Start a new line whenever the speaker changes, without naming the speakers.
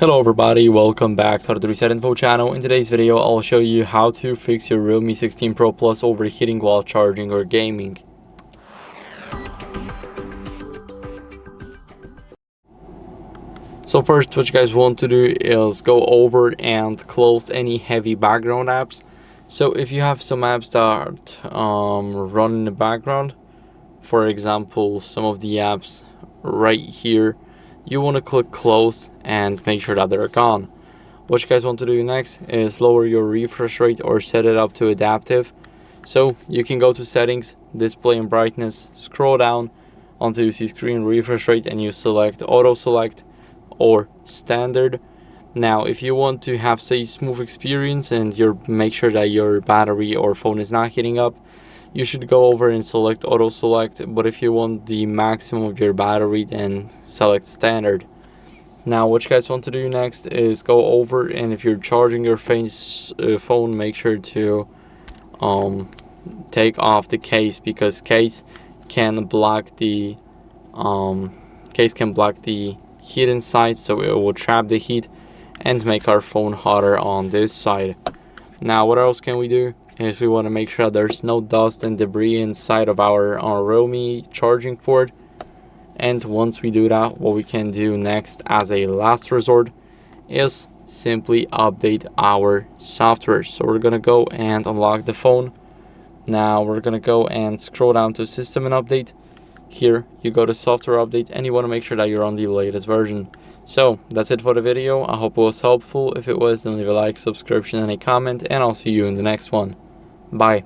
Hello everybody, welcome back to the REALME channel. In today's video, I'll show you how to fix your Realme 16 Pro Plus overheating while charging or gaming. So first, what you guys want to do is go over and close any heavy background apps. So if you have some apps that run in the background, for example, some of the apps right here, you want to click close and make sure that they're gone. What you guys want to do next is lower your refresh rate or set it up to adaptive. So you can go to settings, display and brightness, scroll down until you see screen refresh rate and you select auto select or standard. Now if you want to have say smooth experience and make sure that your battery or phone is not heating up, you should go over and select auto select, but if you want the maximum of your battery, then select standard. Now what you guys want to do next is go over, and if you're charging your phone, make sure to take off the case, because case can block the heat inside, so it will trap the heat and make our phone hotter on this side. Now what else can we do is we want to make sure there's no dust and debris inside of our Realme charging port. And once we do that, what we can do next as a last resort is simply update our software. So we're going to go and unlock the phone. Now we're going to go and scroll down to system and update. Here you go to software update and you want to make sure that you're on the latest version. So that's it for the video. I hope it was helpful. If it was, then leave a like, subscription, and a comment, and I'll see you in the next one. Bye.